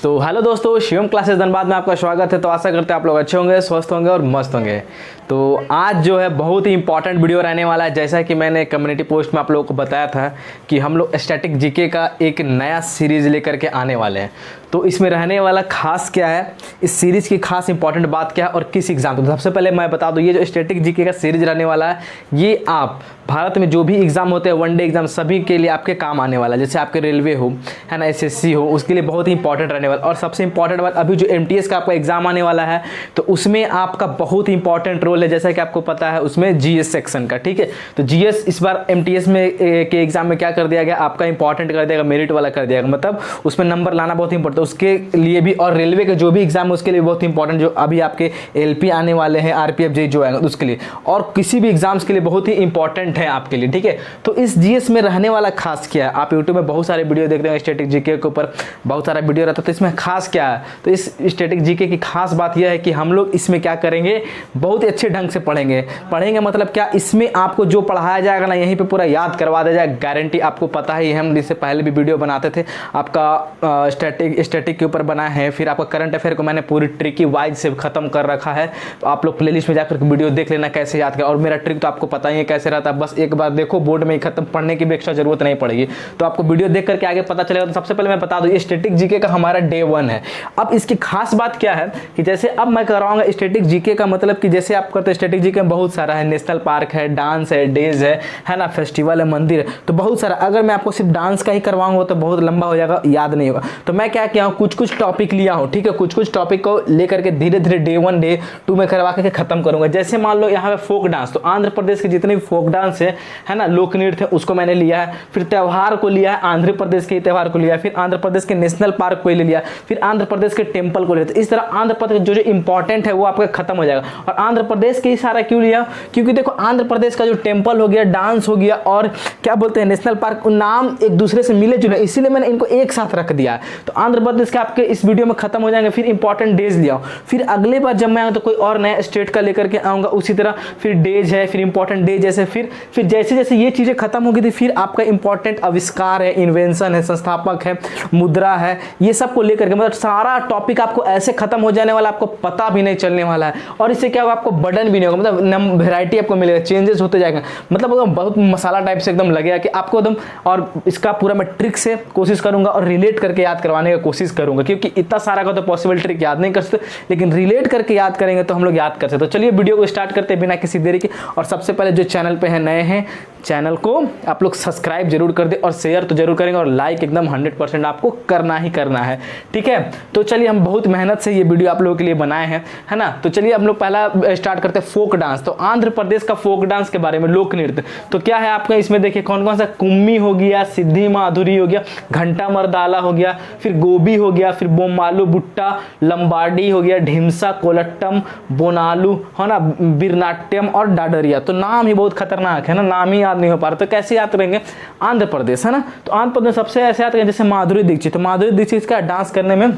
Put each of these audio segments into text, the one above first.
तो हेलो दोस्तों, शिवम क्लासेस धनबाद में आपका स्वागत है। तो आशा करते हैं आप लोग अच्छे होंगे, स्वस्थ होंगे और मस्त होंगे। तो आज जो है बहुत ही इंपॉर्टेंट वीडियो रहने वाला है। जैसा कि मैंने कम्युनिटी पोस्ट में आप लोगों को बताया था कि हम लोग स्टैटिक जीके का एक नया सीरीज़ लेकर के आने वाले हैं। तो इसमें रहने वाला खास क्या है, इस सीरीज़ की खास इंपॉर्टेंट बात क्या है और किस एग्जाम। तो सबसे पहले मैं बता दूं, ये जो स्टैटिक जीके का सीरीज रहने वाला है, ये आप भारत में जो भी एग्जाम होते हैं, वनडे एग्जाम, सभी के लिए आपके काम आने वाला है। जैसे आपके रेलवे हो, है ना, एसएससी हो, उसके लिए बहुत ही इंपॉर्टेंट रहने वाला। और सबसे इंपॉर्टेंट बात, अभी जो एमटीएस का आपका एग्जाम आने वाला है, तो उसमें आपका बहुत ही इंपॉर्टेंट रोल है। जैसा कि आपको पता है, उसमें जीएस सेक्शन का, ठीक है। तो जीएस इस बार एमटीएस में के एग्जाम में क्या कर दिया गया, आपका इंपॉर्टेंट कर दिया गया, मेरिट वाला कर दिया गया। मतलब उसमें नंबर लाना बहुत इंपॉर्टेंट, उसके लिए भी। और रेलवे के जो भी एग्जाम है उसके लिए बहुत इंपॉर्टेंट, जो अभी आपके एलपी आने वाले हैं, आरपीएफ जे जो आएंगे उसके लिए, और किसी भी एग्जाम्स के लिए बहुत ही इंपॉर्टेंट है आपके लिए, ठीक है। तो इस जीएस में रहने वाला खास क्या है, आप यूट्यूब में बहुत सारे वीडियो देखते हैं स्टैटिक जीके के ऊपर, बहुत सारा वीडियो रहता है। तो इसमें खास क्या है, तो इस स्टैटिक जीके की खास बात यह है कि हम लोग इसमें क्या करेंगे, बहुत ही अच्छे ढंग से पढ़ेंगे। मतलब क्या, इसमें आपको जो पढ़ाया जाएगा ना, यहीं पे पूरा याद करवा दिया जाएगा, गारंटी। आपको पता है, हम इससे पहले भी वीडियो बनाते थे, आपका स्टैटिक के ऊपर बना है। फिर आपका करंट अफेयर को मैंने पूरी ट्रिकी वाइज से खत्म कर रखा है। तो आप लोग प्लेलिस्ट में जाकर वीडियो देख लेना कैसे याद कर। और मेरा ट्रिक तो आपको पता ही है कैसे रहता है, बस एक बार देखो, बोर्ड में ही खत्म, पढ़ने की भी एक्स्ट्रा जरूरत नहीं पड़ेगी। तो आपको वीडियो देख करके आगे पता चलेगा। तो सबसे पहले मैं बता दूं, ये स्टैटिक जीके का हमारा डे 1 है। अब इसकी खास बात क्या है कि जैसे अब मैं कराऊंगा स्टैटिक जीके का, मतलब कि जैसे आप करते हैं स्टैटिक जीके में बहुत सारा है, नेशनल पार्क है, डांस है, डेज है ना, फेस्टिवल है, मंदिर है, तो बहुत सारा। अगर मैं आपको सिर्फ डांस का ही करवाऊंगा तो बहुत लंबा हो जाएगा, याद नहीं होगा। तो मैं क्या किया हूँ, कुछ टॉपिक लिया हूँ, ठीक है। कुछ टॉपिक को लेकर के धीरे धीरे डे 1 डे 2 में करवा के खत्म करूंगा। जैसे मान लो यहाँ पे फोक डांस, तो आंध्र प्रदेश के जितने भी फोक डांस है ना, लोक नृत्य, उसको मैंने लिया है। फिर त्यौहार को लिया है, आंध्र प्रदेश के त्यौहार को लिया, फिर आंध्र प्रदेश के नेशनल पार्क को ले लिया, फिर आंध्र प्रदेश के टेम्पल को लिया। तो इस तरह आंध्र प्रदेश जो इंपॉर्टेंट है वो आपका खत्म हो जाएगा। और आंध्र प्रदेश के ही सारा क्यों लिया, क्योंकि देखो आंध्र प्रदेश का जो टेम्पल हो गया, डांस हो गया, और क्या बोलते हैं, नेशनल पार्क, नाम एक दूसरे से मिले जुले, इसीलिए मैंने इनको एक साथ रख दिया। तो आंध्र प्रदेश के आपके इस वीडियो में खत्म हो जाएंगे। फिर इंपॉर्टेंट डेज लिया, फिर अगले बार जब मैं आऊँ तो कोई और नया स्टेट का लेकर के आऊँगा, उसी तरह फिर डेज है, फिर इंपॉर्टेंट डेज जैसे, फिर जैसे जैसे ये चीज़ें खत्म होगी थी, फिर आपका इंपॉर्टेंट आविष्कार है, इन्वेंशन है, संस्थापक है, मुद्रा है, ये सब को लेकर के, मतलब सारा टॉपिक आपको ऐसे खत्म हो जाने वाला, आपको पता भी नहीं चलने वाला है। और इससे क्या होगा, आपको बर्डन भी नहीं होगा, मतलब वेराइटी आपको मिलेगा, चेंजेस होते जाएगा। मतलब एकदम बहुत मसाला टाइप से एकदम लगेगा कि आपको एकदम। और इसका पूरा मैं ट्रिक से कोशिश करूंगा और रिलेट करके याद करवाने की कोशिश करूंगा, क्योंकि इतना सारा का तो पॉसिबल ट्रिक याद नहीं कर सकते, लेकिन रिलेट करके याद करेंगे तो हम लोग याद कर सकते। तो चलिए वीडियो को स्टार्ट करते हैं बिना किसी देरी के। और सबसे पहले जो चैनल पे है नए हैं, चैनल को आप लोग सब्सक्राइब जरूर कर दे, और शेयर तो जरूर करेंगे, और लाइक एकदम 100% आपको करना ही करना है, ठीक है। तो चलिए, हम बहुत मेहनत से ये वीडियो आप लोगों के लिए बनाए हैं, है ना। तो चलिए हम लोग पहला स्टार्ट करते हैं फोक डांस। तो आंध्र प्रदेश का फोक डांस के बारे में, लोक नृत्य, तो क्या है आपका इसमें, देखिए कौन कौन सा, कुम्मी हो गया, सिद्धि माधुरी हो गया, घंटा मर्दाला हो गया, फिर गोबी हो गया, फिर बोमालू बुट्टा, लंबाडी हो गया, ढिमसा, कोलट्टम, बोनालू, है ना, बिरनाट्यम और डाडरिया। तो नाम ही बहुत खतरनाक है ना, नाम ही याद नहीं हो पा रहा। तो कैसे याद करेंगे, आंध्र प्रदेश, है ना। तो आंध्र प्रदेश सबसे ऐसे याद करेंगे, जैसे माधुरी दीक्षित। तो माधुरी दीक्षित का डांस करने में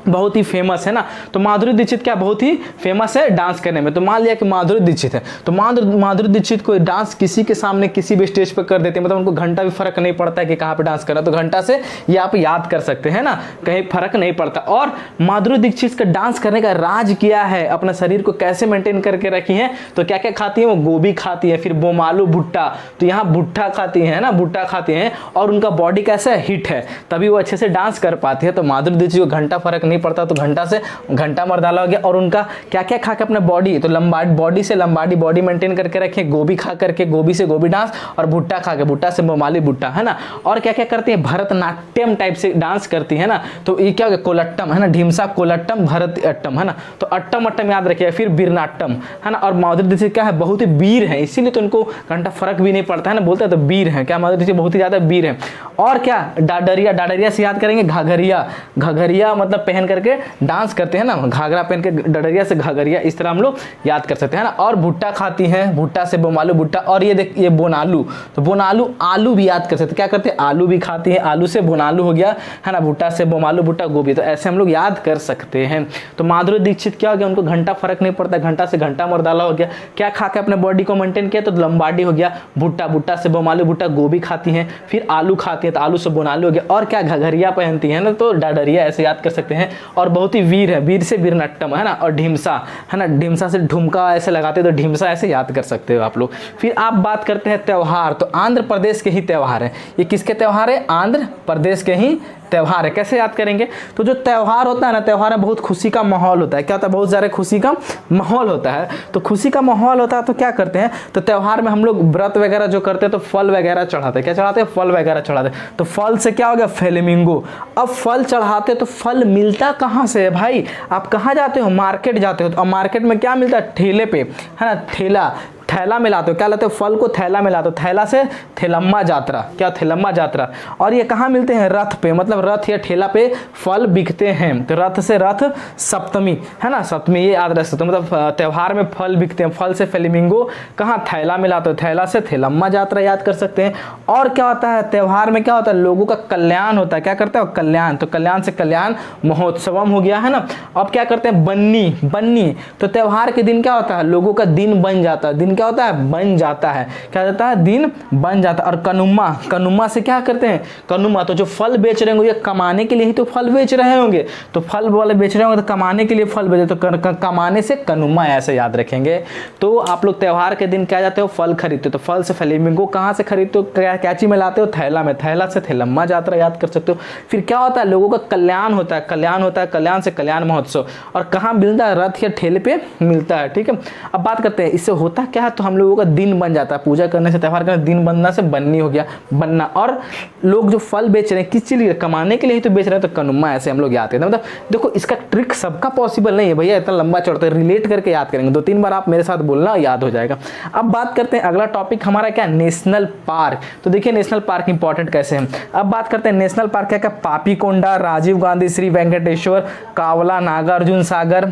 बहुत ही फेमस है ना। तो माधुरी दीक्षित क्या बहुत ही फेमस है डांस करने में। तो मान लिया कि माधुरी दीक्षित है, तो माधुरी दीक्षित को डांस किसी के सामने किसी भी स्टेज पर कर देते हैं, मतलब उनको घंटा भी फर्क नहीं पड़ता है कि कहाँ पे डांस करना, तो घंटा से ये आप याद कर सकते हैं ना, कहीं फर्क नहीं पड़ता। और माधुरी दीक्षित का डांस करने का राज किया है, अपना शरीर को कैसे मेंटेन करके रखी है। तो क्या क्या खाती है वो, गोभी खाती है, फिर बोमालू भुट्टा, तो यहाँ भुट्टा खाती है ना, भुट्टा खाती हैं, और उनका बॉडी कैसा है, हिट है, तभी वो अच्छे से डांस कर पाती है। तो माधुरी दीक्षित को घंटा फर्क नहीं पड़ता, तो घंटा से घंटा मर्दाला हो गया। और उनका क्या क्या खा के अपने बॉडी, तो बॉडी से लंबाडी बॉडी मेंटेन करके रखें, गोभी खा करके, गोभी से गोभी डांस, और भुट्टा खा के, भुट्टा से बोमाली भुट्टा, है ना। और क्या क्या करती है, भरतनाट्यम टाइप से डांस करती है ना। तो ये क्या हो गया, कोलट्टम, है ना, ढिमसा, कोलट्टम, भरतनाट्यम, है ना। तो अट्टम अट्टम याद रखिए, फिर बिरनाट्यम, है ना। और माधुरी दीक्षित क्या है, बहुत ही वीर है, इसीलिए तो उनको घंटा फर्क भी नहीं पड़ता है ना, बोलते हैं तो वीर है, क्या माधुरी दीक्षित बहुत ही ज्यादा वीर है। और क्या, डाडरिया, डाडरिया से याद करेंगे, घघरिया, घघरिया मतलब पहन पहन करके डांस करते हैं ना, घाघरा पहन के डडरिया से घाघरिया, इस तरह हम लोग याद कर सकते हैं ना। और भुट्टा खाती हैं, भुट्टा से बोमालू भुट्टा। और ये देख ये बोनालू, तो बोनालू आलू भी याद कर सकते हैं। क्या करते हैं, आलू भी खाती हैं, आलू से बोनालू हो गया है ना, भुट्टा से बोमालू भुट्टा गोभी, तो ऐसे हम लोग याद कर सकते हैं। तो माधुरी दीक्षित क्या हो गया, उनको घंटा फर्क नहीं पड़ता, घंटा से घंटा मरदाला हो गया। क्या खा के अपने बॉडी को मेंटेन किया, तो लंबाडी हो गया। भुट्टा, भुट्टा से बोमालू भुट्टा गोभी खाती हैं, फिर आलू खाती हैं तो आलू से बोनालू हो गया। और क्या, घघरिया पहनती है ना, तो डाडरिया ऐसे याद कर सकते हैं। और बहुत ही वीर है, वीर से वीरनट्टम है ना। और ढिमसा है ना, ढिमसा से ढुमका ऐसे लगाते तो ढिमसा ऐसे याद कर सकते हो आप लोग। फिर आप बात करते हैं त्यौहार, तो आंध्र प्रदेश के ही त्यौहार है। ये किसके त्यौहार है, आंध्र प्रदेश के ही त्यौहार है। कैसे याद करेंगे, तो जो त्यौहार होता है ना, त्यौहार में बहुत खुशी का माहौल होता है। क्या होता है, बहुत ज़्यादा खुशी का माहौल होता है। तो खुशी का माहौल होता है तो क्या करते हैं, तो त्यौहार में हम लोग व्रत वगैरह जो करते हैं तो फल वगैरह चढ़ाते हैं। क्या चढ़ाते हैं, फल वगैरह चढ़ाते हैं। तो फल से क्या हो गया, फ्लेमिंगो। अब फल चढ़ाते तो फल मिलता कहाँ से है भाई, आप कहाँ जाते हो, मार्केट जाते हो। तो अब मार्केट में क्या मिलता है, ठेले पे है ना, ठेला, थैला मिलाते हो। क्या लाते हो, फल को थैला मिलाते हो, थैला से थेलम्मा यात्रा, क्या थेलम्मा यात्रा। और ये कहाँ मिलते हैं, रथ पे, मतलब रथ या ठेला पे फल बिकते हैं। तो रथ से रथ सप्तमी है ना, सप्तमी ये याद रख सकते हो। मतलब त्यौहार में फल बिकते हैं, फल से फ्लेमिंगो, कहाँ थैला मिलाते हो, थैला से थेलम्मा यात्रा याद कर सकते हैं। और क्या होता है, त्यौहार में क्या होता है, लोगों का कल्याण होता है। क्या करते हो, कल्याण, तो कल्याण से कल्याण महोत्सवम हो गया है ना। अब क्या करते हैं, बन्नी, बन्नी, तो त्यौहार के दिन क्या होता है, लोगों का दिन बन जाता है। दिन क्या होता है, बन जाता है। क्या होता है, दिन बन जाता है। और कनुमा, कनुमा से क्या करते हैं, कनुमा, तो जो फल बेच रहे होंगे, ये कमाने के लिए ही तो फल बेच रहे होंगे। तो फल वाले बेच रहे होंगे तो कमाने के लिए फल बेचे, तो कमाने से कनुमा ऐसे याद रखेंगे। तो आप लोग त्यौहार के दिन क्या जाते हो, फल खरीदते हो। तो फल से फ्लेमिंगो कहाँ से खरीदते हो, कैची में लाते हो, थैला में, थैला से थेलम्मा यात्रा याद कर सकते हो। फिर क्या होता है, लोगों का कल्याण होता है, कल्याण होता है, कल्याण से कल्याण महोत्सव। और कहाँ मिलता है, रथ या ठेले पे मिलता है। ठीक है, अब बात करते हैं इससे होता क्या है, तो हम लोगों का दिन बन जाता है। पूजा करने से, त्यौहार करने से दिन बनना से बन्नी हो गया, बनना। और लोग जो फल बेच रहे हैं किस चीज, कमाने के लिए ही तो बेच रहे हैं, तो कनुमा ऐसे हम लोग याद करते हैं। मतलब देखो इसका ट्रिक सबका पॉसिबल नहीं है भैया, इतना लंबा चौड़ा, रिलेट करके याद करेंगे, 2-3 बार आप मेरे साथ बोलना, याद हो जाएगा। अब बात करते हैं अगला टॉपिक हमारा क्या, नेशनल पार्क। तो देखिए नेशनल पार्क इंपॉर्टेंट कैसे है। अब बात करते हैं नेशनल पार्क क्या क्या, पापीकोंडा, राजीव गांधी, श्री वेंकटेश्वर, कावला, नागार्जुन सागर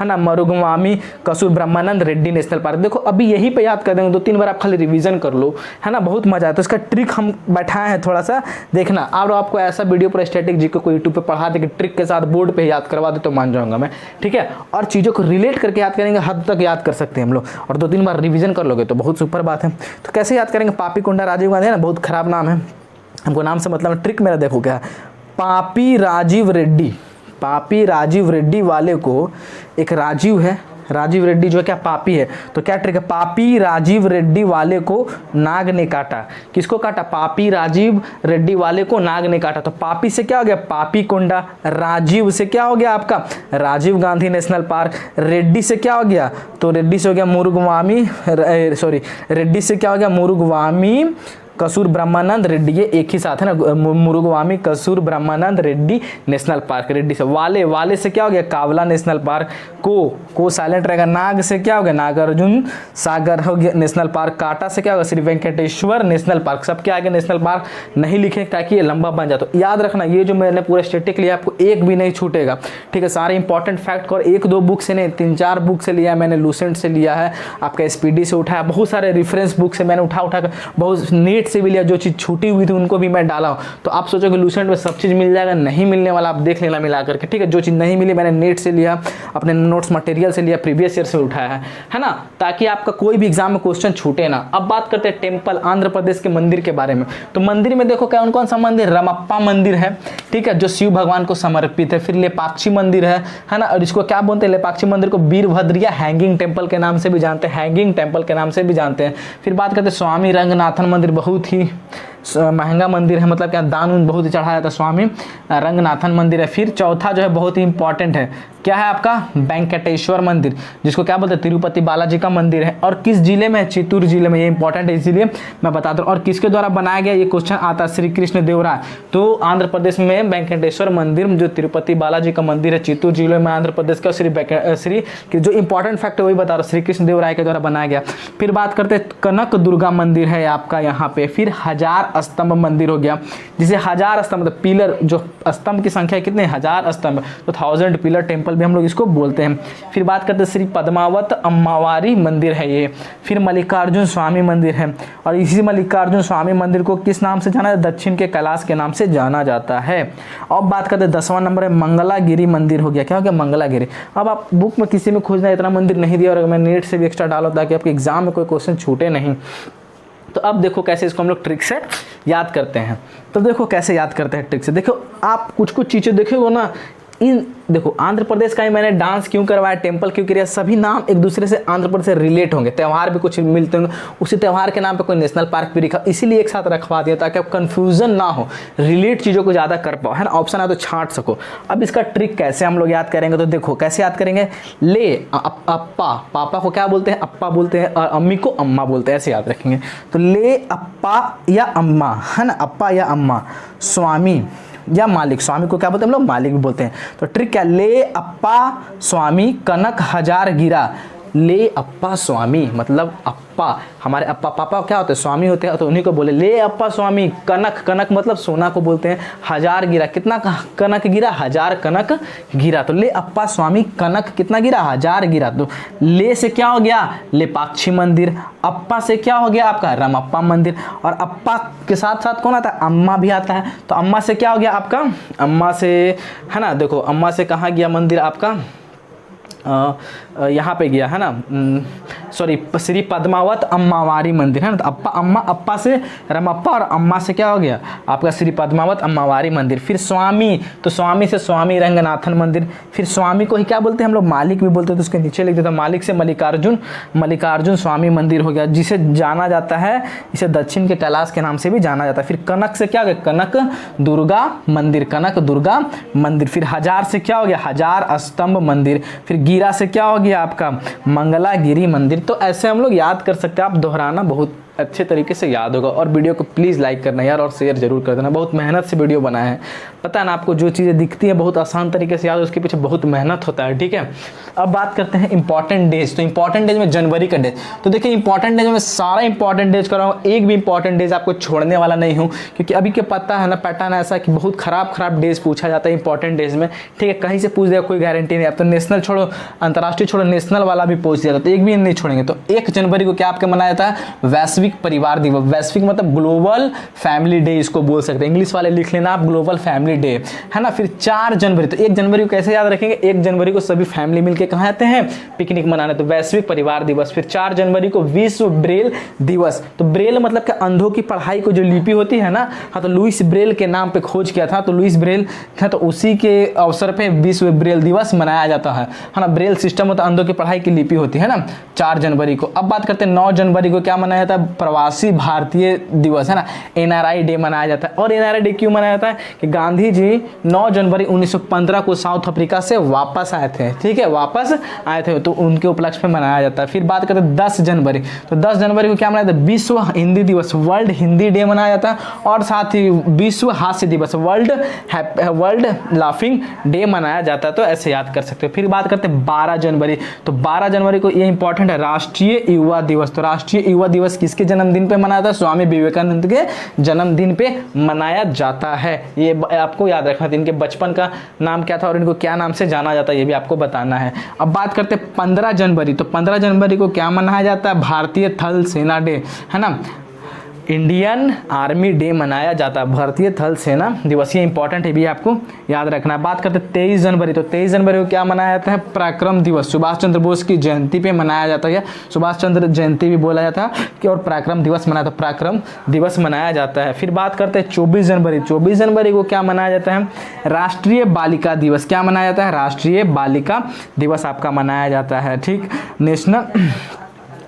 है ना, मरुगवामी, कसुर ब्रह्मानंद रेड्डी नेशनल पार्क। देखो अभी यही पे याद कर देंगे, 2-3 बार आप खाली रिवीजन कर लो है ना, बहुत मजा आता है। तो इसका ट्रिक हम बैठाए हैं, थोड़ा सा देखना। और आपको ऐसा वीडियो पर स्टैटिक जी को यूट्यूब पे पढ़ा दे कि ट्रिक के साथ बोर्ड पे याद करवा दे तो मान जाऊंगा मैं। ठीक है, और चीज़ों को रिलेट करके याद करेंगे, हद तक याद कर सकते हैं हम लोग। और 2-3 बार रिवीजन कर लोगे तो बहुत सुपर बात है। तो कैसे याद करेंगे, पापीकोंडा राजीव गांधी है ना, बहुत खराब नाम है, हमको नाम से मतलब ट्रिक मेरा देखो क्या है, पापी राजीव रेड्डी, पापी राजीव रेड्डी वाले को, एक राजीव है, राजीव रेड्डी जो है क्या पापी है, तो क्या ट्रिक है, पापी राजीव रेड्डी वाले को नाग ने काटा। किसको काटा, पापी राजीव रेड्डी वाले को नाग ने काटा। तो पापी से क्या हो गया, पापीकोंडा, राजीव से क्या हो गया आपका, राजीव गांधी नेशनल पार्क, रेड्डी से क्या हो गया, तो रेड्डी से हो गया मुरुगवामी, सॉरी रेड्डी से क्या हो गया, मुरुगवामी कसूर ब्रह्मानंद रेड्डी, ये एक ही साथ है ना, मुरुगवामी कसूर ब्रह्मानंद रेड्डी नेशनल पार्क। रेड्डी से वाले, वाले से क्या हो गया, कावला नेशनल पार्क, को साइलेंट रहेगा, नाग से क्या हो गया, नागार्जुन सागर हो गया नेशनल पार्क, काटा से क्या होगा, श्री वेंकटेश्वर नेशनल पार्क। सबके आगे नेशनल पार्क नहीं लिखे ताकि ये लंबा बन जाए। तो याद रखना, ये जो मैंने पूरा स्टैटिक लिया आपको एक भी नहीं छूटेगा। ठीक है, सारे इंपॉर्टेंट फैक्ट और 1-2 बुक से नहीं, 3-4 बुक से लिया है मैंने, लूसेंट से लिया है, आपका एसपीडी से उठाया, बहुत सारे रेफरेंस बुक से मैंने उठा कर, बहुत नीट से भी लिया, जो चीज़ छूटी हुई थी उनको भी मैं डाला हूँ। तो आप सोचोगे लूसेंट में सब चीज़ मिल जाएगा, नहीं मिलने वाला, आप देख लेना मिला करके। ठीक है, जो चीज़ नहीं मिली मैंने नेट से लिया, अपने नोट्स मटेरियल से लिया, प्रीवियस ईयर से उठाया है ना, ताकि आपका कोई भी एग्जाम में क्वेश्चन छूटे ना। अब बात करते हैं टेम्पल, आंध्र प्रदेश के मंदिर के बारे में। तो मंदिर में देखो कौन कौन सा मंदिर, रमप्पा मंदिर है, ठीक है, जो शिव भगवान को समर्पित है। फिर लेपाक्षी मंदिर है ना, और इसको क्या बोलते हैं, लेपाक्षी मंदिर को वीरभद्र या हैंगिंग टेम्पल के नाम से भी जानते हैं, हैंगिंग टेम्पल के नाम से भी जानते हैं। फिर बात करते हैं स्वामी रंगनाथन मंदिर, बहुत ही महंगा मंदिर है, मतलब क्या दान उन बहुत ही चढ़ाया जाता है, स्वामी रंगनाथन मंदिर है। फिर चौथा जो है बहुत ही इंपॉर्टेंट है, क्या है आपका, वेंकटेश्वर मंदिर, जिसको क्या बोलते हैं, तिरुपति बालाजी का मंदिर है। और किस जिले में है, चित्तूर जिले में, ये इंपॉर्टेंट है इसीलिए मैं बता दूं। और किसके द्वारा बनाया गया, ये क्वेश्चन आता है, श्री कृष्ण देवराय। तो आंध्र प्रदेश में वेंकटेश्वर मंदिर, जो तिरुपति बालाजी का मंदिर है, चित्तूर जिले में आंध्र प्रदेश का, श्री जो इंपॉर्टेंट फैक्ट है वही बता रहा हूँ, श्री कृष्ण देवराय के द्वारा बनाया गया। फिर बात करते हैं कनक दुर्गा मंदिर है आपका यहाँ पे। फिर हजार स्तंभ मंदिर हो गया, जिसे 1000 स्तंभ मतलब पिलर, जो स्तंभ की संख्या कितने 1000 स्तंभ, तो 1000 पिलर टेम्पल भी हम लोग इसको बोलते हैं। फिर बात करते हैं श्री पद्मावत अम्मावारी मंदिर है ये। फिर मल्लिकार्जुन स्वामी मंदिर है, और इसी मल्लिकार्जुन स्वामी मंदिर को किस नाम से जाना है, दक्षिण के कैलाश के नाम से जाना जाता है। अब बात करते हैं 10वां नंबर है मंगलागिरी मंदिर हो गया। क्या हो गया, मंगलागिरी। अब आप बुक में किसी में खोजना, इतना मंदिर नहीं दिया, और मैं नेट से भी एक्स्ट्रा डालो ताकि आपके एग्जाम में कोई क्वेश्चन छूटे नहीं। तो अब देखो कैसे इसको हम लोग ट्रिक से याद करते हैं। तो देखो कैसे याद करते हैं ट्रिक से। देखो आप कुछ कुछ चीज़ें देखोगे ना, इन देखो आंध्र प्रदेश का ही मैंने डांस क्यों करवाया, टेम्पल क्यों किया, सभी नाम एक दूसरे से आंध्र प्रदेश से रिलेट होंगे, त्यौहार भी कुछ मिलते होंगे, उसी त्यौहार के नाम पे कोई नेशनल पार्क भी लिखा, इसीलिए एक साथ रखवा दिया ताकि आप कंफ्यूजन ना हो, रिलेट चीज़ों को ज़्यादा कर पाओ, है ना, ऑप्शन है तो छांट सको। अब इसका ट्रिक कैसे हम लोग याद करेंगे, तो देखो कैसे याद करेंगे। ले अप्पा, पापा को क्या बोलते हैं, अप्पा बोलते हैं, और अम्मी को अम्मा बोलते हैं, ऐसे याद रखेंगे। तो ले अप्पा या अम्मा, है ना, अप्पा या अम्मा। स्वामी या मालिक, स्वामी को क्या बोलते हैं हम लोग, मालिक भी बोलते हैं। तो ट्रिक क्या, ले अप्पा स्वामी कनक 1000 गिरा। ले अप्पा स्वामी मतलब अप्पा, हमारे अप्पा पापा क्या होते हैं, स्वामी होते हैं, तो उन्हीं को बोले ले अप्पा स्वामी कनक, कनक मतलब सोना को बोलते हैं, 1000 गिरा, कितना कनक गिरा, 1000 कनक गिरा। तो ले अप्पा स्वामी कनक कितना गिरा, 1000 गिरा। तो ले से क्या हो गया, लेपाक्षी मंदिर। अप्पा से क्या हो गया आपका, रामप्पा मंदिर। और अप्पा के साथ साथ कौन आता है, अम्मा भी आता है। तो अम्मा से क्या हो गया आपका, अम्मा से, है ना, देखो अम्मा से कहाँ गया मंदिर आपका, यहाँ पे गया, है ना, सॉरी, श्री पद्मावत अम्मावारी मंदिर, है ना। तो अप्पा अम्मा, अप्पा से रामप्पा, और अम्मा से क्या हो गया आपका श्री पद्मावत अम्मावारी मंदिर। फिर स्वामी, तो स्वामी से स्वामी रंगनाथन मंदिर। फिर स्वामी को ही क्या बोलते हैं हम लोग, मालिक भी बोलते हैं, तो उसके नीचे लिख देते हैं मालिक से मल्लिकार्जुन स्वामी मंदिर हो गया, जिसे जाना जाता है, इसे दक्षिण के कैलाश के नाम से भी जाना जाता है। फिर कनक से क्या हो गया, कनक दुर्गा मंदिर, कनक दुर्गा मंदिर। फिर 1000 से क्या हो गया, 1000 स्तंभ मंदिर। फिर गिरा से क्या हो गया आपका, मंगलागिरी मंदिर। तो ऐसे हम लोग याद कर सकते हैं, आप दोहराना बहुत अच्छे तरीके से याद होगा। और वीडियो को प्लीज़ लाइक करना यार, और शेयर जरूर कर देना, बहुत मेहनत से वीडियो बनाए हैं, पता है ना आपको, जो चीज़ें दिखती है बहुत आसान तरीके से याद, उसके पीछे बहुत मेहनत होता है, ठीक है। अब बात करते हैं इंपॉर्टेंट डेज। तो इंपॉर्टेंट डेज में जनवरी का डेज, तो देखिए इंपॉर्टेंट डेज में सारा इंपॉर्टेंट डेज कर रहा हूँ, एक भी इंपॉर्टेंट डेज आपको छोड़ने वाला नहीं हूँ, क्योंकि अभी के पता है ना पैटर्न ऐसा कि बहुत खराब डेज पूछा जाता है इंपॉर्टेंट डेज में, ठीक है, कहीं से पूछ दिया कोई गारंटी नहीं। अब तो नेशनल छोड़ो, अंतर्राष्ट्रीय छोड़ो, नेशनल वाला भी पूछ दिया था, तो एक भी नहीं छोड़ेंगे। तो 1 जनवरी को क्या आपके मनाया जाता है, वैश्विक परिवार दिवस। वैश्विक मतलब ग्लोबल फैमिली डे इसको बोल सकते हैं, इंग्लिश वाले लिख लेना आप, ग्लोबल फैमिली डे, है ना। फिर 4 जनवरी, तो 1 जनवरी को कैसे याद रखेंगे, 1 जनवरी को सभी फैमिली मिलके कहाँ आते हैं, पिकनिक मनाने, तो वैश्विक परिवार दिवस। फिर 4 जनवरी को विश्व ब्रेल दिवस। तो ब्रेल मतलब कि अंधों की पढ़ाई को जो लिपि होती है ना, हाँ, तो लुइस ब्रेल के नाम पे खोज किया था, तो लुइस ब्रेल था, तो उसी के अवसर पे विश्व ब्रेल दिवस मनाया जाता है ना। ब्रेल सिस्टम होता है, अंधों की पढ़ाई की लिपि होती है ना, 4 जनवरी को। अब बात करते हैं 9 जनवरी को क्या मनाया जाता है, प्रवासी भारतीय दिवस, है ना, NRI डे मनाया जाता है। और NRI डे क्यों मनाया जाता है कि गांधी जी 9 जनवरी 1915 को साउथ अफ्रीका से वापस आए थे, ठीक है, वापस आए थे, तो उनके उपलक्ष्य में मनाया जाता है। फिर बात करते हैं 10 जनवरी, तो 10 जनवरी को क्या मनाया जाता है, विश्व हिंदी दिवस, वर्ल्ड हिंदी डे मनाया जाता है। और साथ ही विश्व हास्य दिवस, वर्ल्ड लाफिंग डे मनाया जाता है। तो ऐसे याद कर सकते हो। फिर बात करते हैं 12 जनवरी, तो 12 जनवरी को ये इंपॉर्टेंट है, राष्ट्रीय युवा दिवस। तो राष्ट्रीय युवा दिवस किसके जन्मदिन पे मनाया था, स्वामी विवेकानंद के जन्मदिन पे मनाया जाता है। ये आपको याद रखना था, इनके बचपन का नाम क्या था और इनको क्या नाम से जाना जाता है, ये भी आपको बताना है। अब बात करते हैं 15 जनवरी, तो 15 जनवरी को क्या मनाया जाता है, भारतीय थल सेना डे, है ना, इंडियन आर्मी डे मनाया जाता है, भारतीय थल सेना दिवस, ये इंपॉर्टेंट है, भी आपको याद रखना है। बात करते हैं 23 जनवरी, तो 23 जनवरी को क्या मनाया जाता है, पराक्रम दिवस, सुभाष चंद्र बोस की जयंती पे मनाया जाता है, सुभाष चंद्र जयंती भी बोला जाता है कि, और पराक्रम दिवस मनाया, तो पराक्रम दिवस मनाया जाता है। फिर बात करते हैं 24 जनवरी, 24 जनवरी को क्या मनाया जाता है, राष्ट्रीय बालिका दिवस, क्या मनाया जाता है, राष्ट्रीय बालिका दिवस आपका मनाया जाता है, ठीक, नेशनल।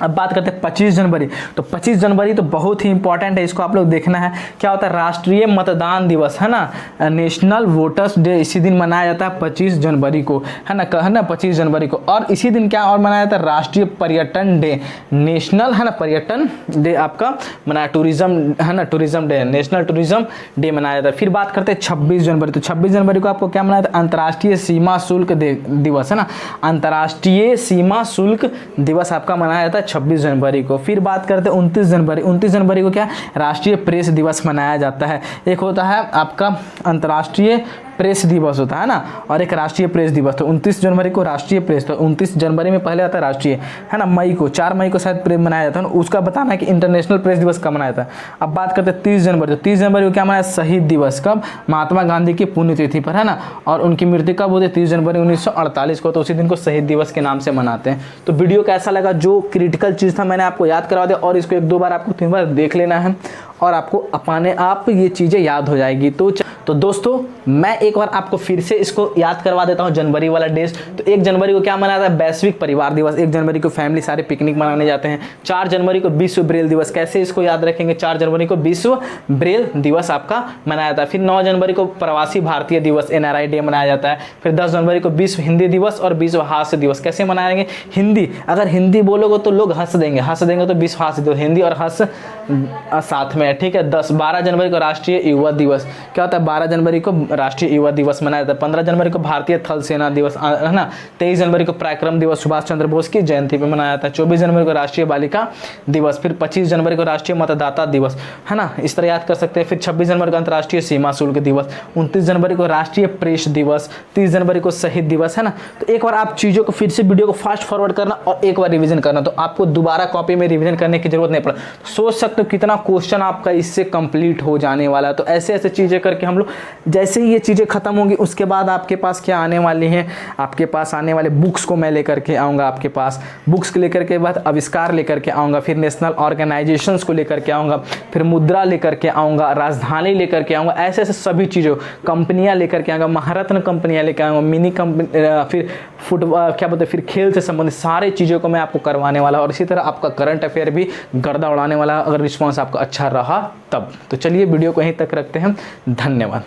अब बात करते हैं 25 जनवरी, तो 25 जनवरी तो बहुत ही इंपॉर्टेंट है, इसको आप लोग देखना है, क्या होता है, राष्ट्रीय मतदान दिवस, है ना, नेशनल वोटर्स डे, इसी दिन मनाया जाता है 25 जनवरी को, है ना, 25 जनवरी को। और इसी दिन क्या और मनाया जाता है, राष्ट्रीय पर्यटन डे, नेशनल, है ना, पर्यटन डे आपका मनाया, टूरिज्म, है ना, tourism day, national tourism day मनाया जाता है। फिर बात करते हैं 26 जनवरी, तो 26 जनवरी को आपको क्या मनाया जाता है, अंतर्राष्ट्रीय सीमा शुल्क दिवस, है ना, अंतर्राष्ट्रीय सीमा शुल्क दिवस आपका मनाया जाता है 26 जनवरी को। फिर बात करते हैं 29 जनवरी। 29 जनवरी को क्या राष्ट्रीय प्रेस दिवस मनाया जाता है। एक होता है आपका अंतर्राष्ट्रीय प्रेस दिवस होता है ना, और एक राष्ट्रीय प्रेस दिवस। तो 29 जनवरी को राष्ट्रीय प्रेस, तो 29 जनवरी में पहले आता है राष्ट्रीय, है ना, मई को 4 मई को शायद प्रेस मनाया जाता है ना, उसका बताना है कि इंटरनेशनल प्रेस दिवस कब मनाया जाता है। अब बात करते हैं 30 जनवरी। तो 30 जनवरी को क्या मनाया, शहीद दिवस। कब, महात्मा गांधी की पुण्यतिथि पर, है ना, और उनकी मृत्यु कब होती है 30 जनवरी 1948 को, तो उसी दिन को शहीद दिवस के नाम से मनाते हैं। तो वीडियो कैसा लगा, जो क्रिटिकल चीज़ था मैंने आपको याद करवा दिया, और इसको 1-2 बार आपको 3 बार देख लेना है और आपको अपने आप ये चीज़ें याद हो जाएगी। तो दोस्तों मैं एक बार आपको फिर से इसको याद करवा देता हूँ जनवरी वाला डेज। तो 1 जनवरी को क्या मनाया था, वैश्विक परिवार दिवस। 1 जनवरी को फैमिली सारे पिकनिक मनाने जाते हैं। 4 जनवरी को विश्व ब्रेल दिवस, कैसे इसको याद रखेंगे, 4 जनवरी को विश्व ब्रेल दिवस आपका मनाया जाता है। फिर 9 जनवरी को प्रवासी भारतीय दिवस NRI डे मनाया जाता है। फिर 10 जनवरी को विश्व हिंदी दिवस और विश्व हास्य दिवस। कैसे मनाएंगे, हिंदी, अगर हिंदी बोलोगे तो लोग हंस देंगे तो विश्व हास्य दिवस, हिंदी और हंस साथ में, ठीक है। 12 जनवरी को राष्ट्रीय युवा दिवस, क्या होता है, 12 जनवरी को राष्ट्रीय युवा दिवस मनाया जाता है। 15 जनवरी को भारतीय थल सेना दिवस, है ना। 23 जनवरी को पराक्रम दिवस, सुभाष चंद्र बोस की जयंती पे मनाया जाता है। 24 जनवरी को राष्ट्रीय बालिका दिवस। फिर 25 जनवरी को राष्ट्रीय मतदाता दिवस, है ना, इस तरह याद कर सकते हैं। फिर 26 जनवरी को अंतर्राष्ट्रीय सीमा शुल्क दिवस। 29 जनवरी को राष्ट्रीय प्रेस दिवस। 30 जनवरी को शहीद दिवस, है ना। तो एक बार आप चीज़ों को फिर से वीडियो को फास्ट फॉरवर्ड करना और एक बार रिविजन करना, तो आपको दोबारा कॉपी में रिविजन करने की जरूरत नहीं पड़ा। सोच सकते हो कितना क्वेश्चन आपका इससे कंप्लीट हो जाने वाला है। तो ऐसे ऐसे चीज़ें करके हम लोग, जैसे ही ये चीज़ें खत्म होंगी उसके बाद आपके पास क्या आने वाली हैं, आपके पास आने वाले बुक्स को मैं लेकर के आऊँगा, आपके पास बुक्स लेकर के बाद आविष्कार लेकर के आऊँगा, फिर नेशनल ऑर्गेनाइजेशंस को लेकर के आऊँगा, फिर मुद्रा लेकर के आऊँगा, राजधानी लेकर के आऊँगा, ऐसे ऐसे सभी चीज़ों, कंपनियाँ लेकर के आऊँगा, महारत्न कंपनियाँ लेकर आऊँगा, मिनी कंपनी, फिर फुटबॉल, क्या बोलते हैं, फिर खेल से संबंधित सारी चीज़ों को मैं आपको करवाने वाला, और इसी तरह आपका करंट अफेयर भी गर्दा उड़ाने वाला, अगर रिस्पॉन्स आपका अच्छा रहा तब। तो चलिए वीडियो को यहीं तक रखते हैं, धन्यवाद।